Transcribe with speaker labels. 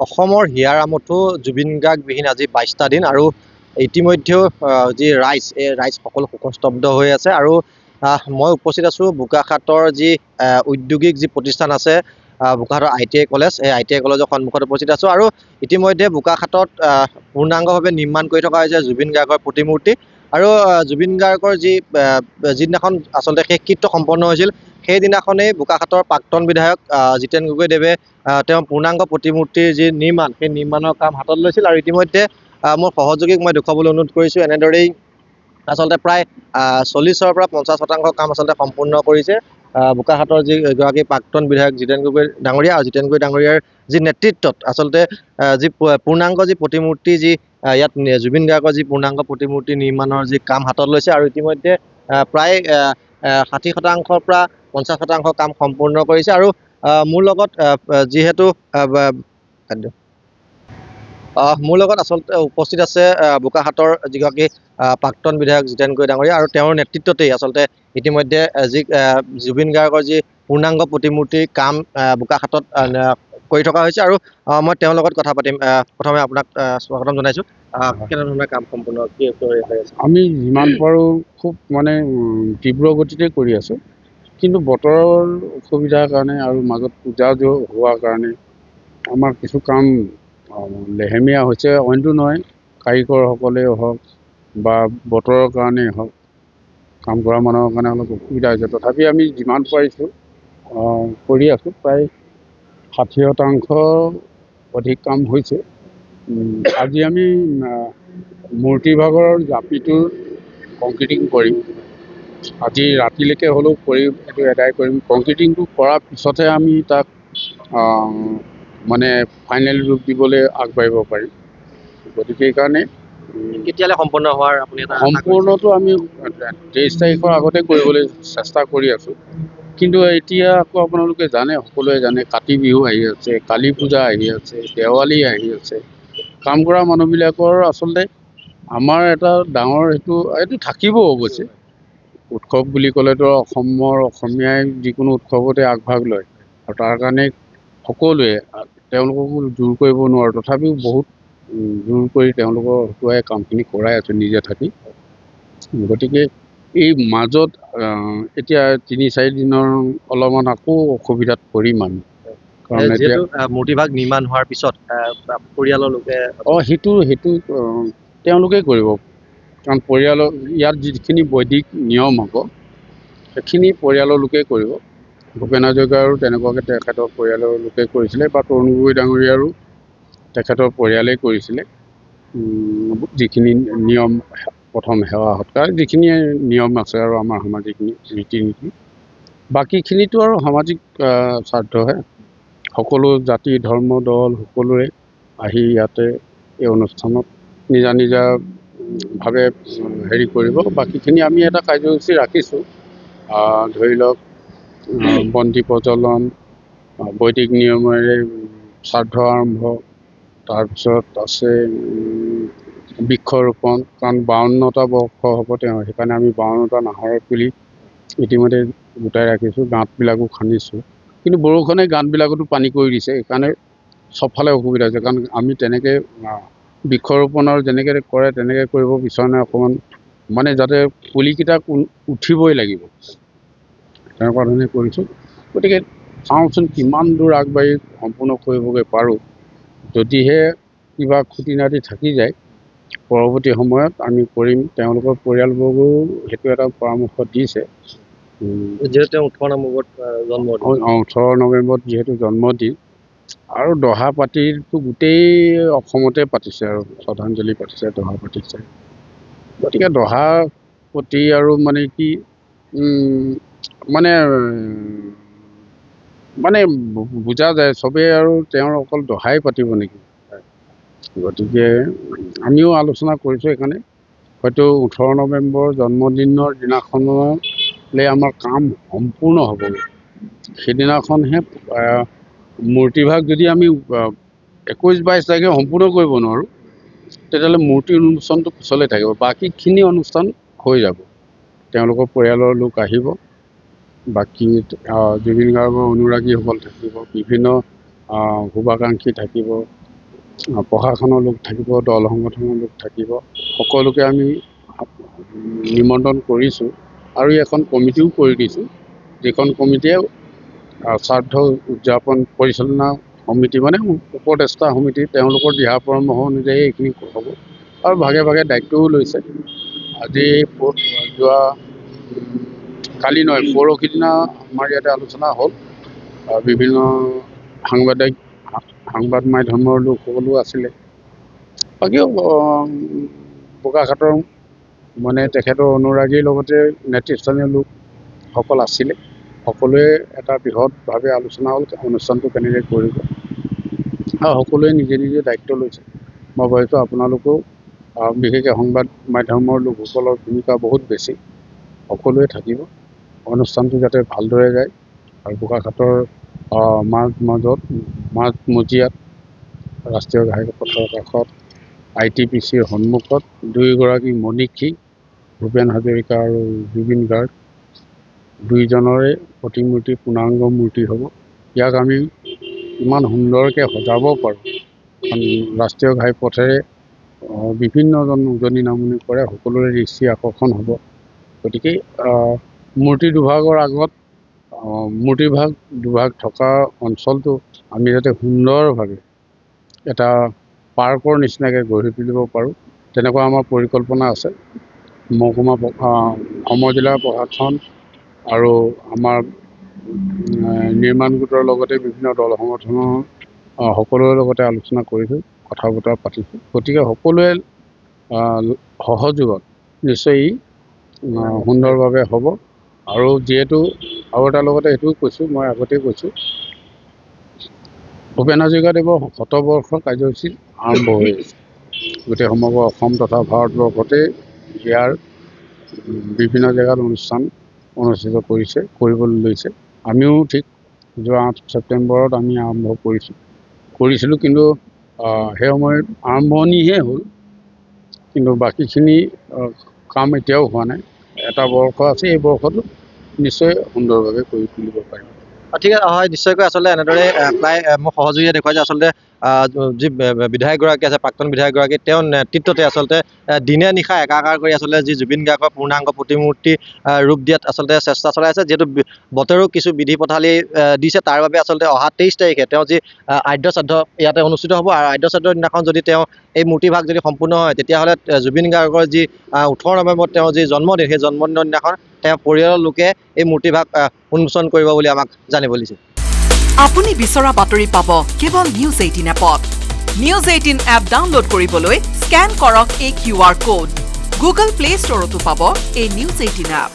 Speaker 1: অসমৰ হিয়াৰামতো জুবিন গাৰ্গবিহীন আজি ২২টা দিন আৰু ইতিমধ্যেও যি ৰাইজ এই ৰাইজ সকলো শোকস্তব্ধ হৈ আছে আৰু মই উপস্থিত আছোঁ বোকাখাতৰ যি ঔদ্যোগিক যি প্ৰতিষ্ঠান আছে বোকাখাতৰ ITI কলেজ, এই ITI কলেজৰ সন্মুখত উপস্থিত আছোঁ আৰু ইতিমধ্যে বোকাখাতত পূৰ্ণাংগভাৱে নিৰ্মাণ কৰি থকা হৈছে জুবিন গাৰ্গৰ প্ৰতিমূৰ্তি আৰু জুবিন গাৰ্গৰ যিদিনাখন আচলতে শেষকৃত্য সম্পন্ন হৈছিল সেইদিনাখনেই বোকাখাতৰ প্ৰাক্তন বিধায়ক জিতেন গগৈদেৱে তেওঁ পূৰ্ণাংগ প্ৰতিমূৰ্তিৰ যি নিৰ্মাণ সেই নিৰ্মাণৰ কাম হাতত লৈছিল আৰু ইতিমধ্যে মোৰ সহযোগীক মই দেখুৱাবলৈ অনুৰোধ কৰিছোঁ। এনেদৰেই আচলতে প্ৰায় 40-ৰ পৰা 50% কাম আচলতে সম্পূৰ্ণ কৰিছে বোকাখাতৰ যি এগৰাকী প্ৰাক্তন বিধায়ক জিতেন গগৈ ডাঙৰীয়া আৰু জিতেন গগৈ ডাঙৰীয়াৰ যি নেতৃত্বত আচলতে যি পূৰ্ণাংগ যি প্ৰতিমূৰ্তি যি ইয়াত জুবিন গাৰ্গৰ যি পূৰ্ণাংগ প্ৰতিমূৰ্তি নিৰ্মাণৰ যি কাম হাতত লৈছে আৰু ইতিমধ্যে প্ৰায় 60%-ৰ পৰা 50% কাম সম্পূৰ্ণ কৰিছে আৰু মোৰ লগত যিহেতু মোৰ লগত আচলতে উপস্থিত আছে বোকাখাতৰ যিগৰাকী প্ৰাক্তন বিধায়ক জিতেন গগৈ ডাঙৰীয়া আৰু তেওঁৰ নেতৃত্বতেই আচলতে ইতিমধ্যে যি জুবিন গাৰ্গৰ যি পূৰ্ণাংগ প্ৰতিমূৰ্তিৰ কাম বোকাখাতত কৰি থকা হৈছে আৰু মই তেওঁৰ লগত কথা পাতিম। প্ৰথমে আপোনাক স্বাগতম জনাইছোঁ। কেনেধৰণে কাম সম্পূৰ্ণ কি কৰি আছে?
Speaker 2: আমি যিমান পাৰোঁ খুব তীব্ৰ গতিতে কৰি আছোঁ, কিন্তু বতৰৰ অসুবিধাৰ কাৰণে আৰু মাজত পূজা হোৱাৰ কাৰণে আমাৰ কিছু কাম লেহেমীয়া হৈছে। অইনটো নহয়, কাৰিকৰসকলেই হওক বা বতৰৰ কাৰণেই হওক, কাম কৰা মানুহৰ কাৰণে অলপ অসুবিধা হৈছে। তথাপি আমি যিমান পাৰিছোঁ কৰি আছোঁ। প্ৰায় 60% অধিক কাম হৈছে। আজি আমি মূৰ্তিভাগৰ জাপিটোৰ কংক্ৰিটিং কৰিম। আজি ৰাতিলৈকে হ'লেও কৰি এইটো এদায় কৰিম। কংক্ৰিটিংটো কৰাৰ পিছতহে আমি তাক ফাইনেল ৰূপ দিবলৈ আগবাঢ়িব পাৰিম। গতিকে সেইকাৰণে
Speaker 1: কেতিয়ালৈ সম্পূৰ্ণ হোৱাৰ আপুনি
Speaker 2: সম্পূৰ্ণটো আমি 23 তাৰিখৰ আগতে কৰিবলৈ চেষ্টা কৰি আছোঁ। কিন্তু এতিয়া আকৌ আপোনালোকে জানে, সকলোৱে জানে, কাতি বিহু আহি আছে, কালী পূজা আহি আছে, দেৱালী আহি আছে। কাম কৰা মানুহবিলাকৰ আচলতে আমাৰ এটা ডাঙৰ এইটো থাকিব অৱশ্যে। উৎসৱ বুলি ক'লেতো অসমীয়াই যিকোনো উৎসৱতে আগভাগ লয় আৰু তাৰ কাৰণে সকলোৱে তেওঁলোককো জোৰ কৰিব নোৱাৰোঁ। তথাপিও বহুত জোৰ কৰি তেওঁলোকৰ হতুৱাই কামখিনি কৰাই আছোঁ নিজে থাকি। গতিকে এই মাজত এতিয়া 3-4 দিনৰ অলপমান আকৌ অসুবিধাত পৰিম আমি। কাৰণ
Speaker 1: যিহেতু মূৰ্তিভাগ নিৰ্মাণ হোৱাৰ পিছত পৰিয়ালৰ লোকে
Speaker 2: সেইটো তেওঁলোকেই কৰিব। কাৰণ পৰিয়ালৰ ইয়াত যিখিনি বৈদিক নিয়ম হ'ব সেইখিনি পৰিয়ালৰ লোকেই কৰিব। ভূপেন হাজৰিকাৰো তেনেকুৱাকৈ তেখেতৰ পৰিয়ালৰ লোকে কৰিছিলে বা তৰুণ গগৈ ডাঙৰীয়াৰো তেখেতৰ পৰিয়ালেই কৰিছিলে। যিখিনি নিয়ম, প্ৰথম সেৱা সৎকাৰ, যিখিনি নিয়ম আছে আৰু আমাৰ সামাজিক ৰীতি নীতি, বাকীখিনিতো আৰু সামাজিক স্বাৰ্থহে। সকলো জাতি ধৰ্ম দল সকলোৱে আহি ইয়াতে এই অনুষ্ঠানত নিজা নিজাভাৱে কৰিব। বাকীখিনি আমি এটা কাৰ্যসূচী ৰাখিছোঁ। ধৰি লওক বন্তি প্ৰজ্বলন, বৈদিক নিয়মেৰে শ্ৰাদ্ধ আৰম্ভ, তাৰপিছত আছে বৃক্ষৰোপণ। কাৰণ 52টা বৰ্ষ হ'ব তেওঁ, সেইকাৰণে আমি 52টা নাহৰৰ পুলি ইতিমধ্যে গোটাই ৰাখিছোঁ। গাঁতবিলাকো খান্দিছোঁ, কিন্তু বৰষুণে গাঁতবিলাকতো পানী কৰি দিছে। সেইকাৰণে চবফালে অসুবিধা হৈছে। কাৰণ আমি তেনেকৈ বৃক্ষৰোপণৰ যেনেকৈ কৰে তেনেকৈ কৰিব বিচৰা নাই। অকণমান যাতে পুলিকেইটা উঠিবই লাগিব তেনেকুৱা ধৰণে কৰিছোঁ। গতিকে চাওঁচোন কিমান দূৰ আগবাঢ়ি সম্পূৰ্ণ কৰিবগৈ পাৰোঁ। যদিহে কিবা খুটি নাটি থাকি যায় পৰৱৰ্তী সময়ত আমি কৰিম। তেওঁলোকৰ পৰিয়ালবৰ্গও সেইটো এটা পৰামৰ্শ দিছে।
Speaker 1: যিহেতু 18
Speaker 2: নৱেম্বৰত যিহেতু জন্মদিন আৰু দহা পাতিটো গোটেই অসমতে পাতিছে আৰু শ্ৰদ্ধাঞ্জলি পাতিছে, দহা পাতিছে। গতিকে দহা প্ৰতি আৰু কি বুজা যায় চবেই আৰু তেওঁৰ অকল দহাই পাতিব নেকি। গতিকে আমিও আলোচনা কৰিছোঁ। সেইকাৰণে হয়তো 18 নৱেম্বৰ জন্মদিনৰ দিনাখনলৈ আমাৰ কাম সম্পূৰ্ণ হ'বগৈ। সেইদিনাখনহে মূৰ্তিভাগ যদি আমি 21-22 তাৰিখে সম্পূৰ্ণ কৰিব নোৱাৰোঁ তেতিয়াহ'লে মূৰ্তি অনুষ্ঠানটো পিছলৈ থাকিব। বাকীখিনি অনুষ্ঠান হৈ যাব। তেওঁলোকৰ পৰিয়ালৰ লোক আহিব, বাকী জুবিন গাৰ্গৰ অনুৰাগীসকল থাকিব, বিভিন্ন শুভাকাংক্ষী থাকিব, প্ৰশাসনৰ লোক থাকিব, দল সংগঠনৰ লোক থাকিব, সকলোকে আমি নিমন্ত্ৰণ কৰিছোঁ আৰু এখন কমিটিও কৰি দিছোঁ, যিখন কমিটিয়ে শ্ৰাদ্ধ উদযাপন পৰিচালনা সমিতি মানে উপদেষ্টা সমিতি তেওঁলোকৰ দিহা পৰামৰ্শ অনুযায়ী এইখিনি হ'ব আৰু ভাগে ভাগে দায়িত্বও লৈছে। আজি যোৱা কালি নহয় পৰহি দিনা আমাৰ ইয়াতে আলোচনা হ'ল, বিভিন্ন সংবাদ মাধ্যমৰ লোকসকলো আছিলে। বাকী বোকাখাটৰ মানে তেখেতৰ অনুৰাগীৰ লগতে নেতৃস্থানীয় লোকসকল আছিলে। সকলোৱে এটা বৃহৎভাৱে আলোচনা হ'ল অনুষ্ঠানটো কেনেকৈ কৰিব আৰু সকলোৱে নিজে নিজে দায়িত্ব লৈছে। মই ভাবিছোঁ আপোনালোকেও বিশেষকৈ সংবাদ মাধ্যমৰ লোকসকলৰ ভূমিকা বহুত বেছি, সকলোৱে থাকিব, অনুষ্ঠানটো যাতে ভালদৰে যায় আৰু বোকাখাটৰ মাজমজিয়াত ৰাষ্ট্ৰীয় ঘাইপথৰ কাষত ITPCৰ সন্মুখত দুয়োগৰাকী মনীষী ভূপেন হাজৰিকা আৰু জুবিন গাৰ্গ দুইজনৰে প্ৰতিমূৰ্তি পূৰ্ণাংগ মূৰ্তি হ'ব। ইয়াক আমি ইমান সুন্দৰকৈ সজাব পাৰোঁ, কাৰণ ৰাষ্ট্ৰীয় ঘাইপথেৰে বিভিন্নজন উজনি নামনি কৰে, সকলোৰে দৃষ্টি আকৰ্ষণ হ'ব। গতিকে মূৰ্তি দুভাগৰ আগত দুভাগ থকা অঞ্চলটো আমি যাতে সুন্দৰভাৱে এটা পাৰ্কৰ নিচিনাকৈ গঢ়ি তুলিব পাৰোঁ, তেনেকুৱা আমাৰ পৰিকল্পনা আছে। মহকুমা সমজিলা প্ৰশাসন আৰু আমাৰ নিৰ্মাণ গোটৰ লগতে বিভিন্ন দল সংগঠনৰ সকলোৰে লগতে আলোচনা কৰিছোঁ, কথা বতৰা পাতিছোঁ। গতিকে সকলোৱে সহযোগত নিশ্চয় সুন্দৰভাৱে হ'ব। আৰু যিহেতু আৰু এটাৰ লগতে এইটোও কৈছোঁ, মই আগতেই কৈছোঁ, ভূপেন হাজৰিকাদেৱৰ শতবৰ্ষৰ কাৰ্যসূচী আৰম্ভ হৈ আছে। গোটেই সমগ্ৰ অসম তথা ভাৰতবৰ্ষতে ইয়াৰ বিভিন্ন জেগাত অনুষ্ঠান অনুষ্ঠিত কৰিবলৈ লৈছে। আমিও ঠিক যোৱা 8 ছেপ্টেম্বৰত আমি আৰম্ভ কৰিছিলোঁ, কিন্তু সেই সময়ত আৰম্ভণিহে হ'ল, কিন্তু বাকীখিনি কাম এতিয়াও হোৱা নাই। এটা বৰ্ষ আছে, এই বৰ্ষটো নিশ্চয় সুন্দৰভাৱে কৰি তুলিব পাৰিম।
Speaker 1: ঠিক আছে, হয়, নিশ্চয়কৈ। আচলতে এনেদৰে প্ৰায় মোক সহযোগীয়ে দেখুৱাই যে আচলতে যি বিধায়কগৰাকী আছে, প্ৰাক্তন বিধায়কগৰাকী, তেওঁৰ নেতৃত্বতে আচলতে দিনে নিশা একাকাৰ কৰি আচলতে যি জুবিন গাৰ্গৰ পূৰ্ণাংগ প্ৰতিমূৰ্তি ৰূপ দিয়াত আচলতে চেষ্টা চলাই আছে। যিহেতু বতৰো কিছু বিধি পথালি দিছে, তাৰ বাবে আচলতে অহা 23 তাৰিখে তেওঁ যি আদ্য শ্ৰাদ্ধ ইয়াতে অনুষ্ঠিত হ'ব, আৰু আদ্য শ্ৰাদ্ধৰ দিনাখন যদি তেওঁ এই মূৰ্তিভাগ যদি সম্পূৰ্ণ হয়, তেতিয়াহ'লে জুবিন গাৰ্গৰ যি 18 নৱেম্বৰত তেওঁৰ যি জন্মদিন, সেই জন্মদিনৰ দিনাখন তেওঁ পৰিয়ালৰ লোকে এই মূৰ্তিভাগ উন্মোচন কৰিব বুলি আমাক জানিব দিছে।
Speaker 3: আপুনি বিচৰা বাতৰি পাব কেৱল নিউজ 18 এপত। নিউজ 18 এপ ডাউনলোড কৰিবলৈ স্কেন কৰক এই QR কোড। গুগল প্লে ষ্টৰতো পাব এই নিউজ 18 এপ।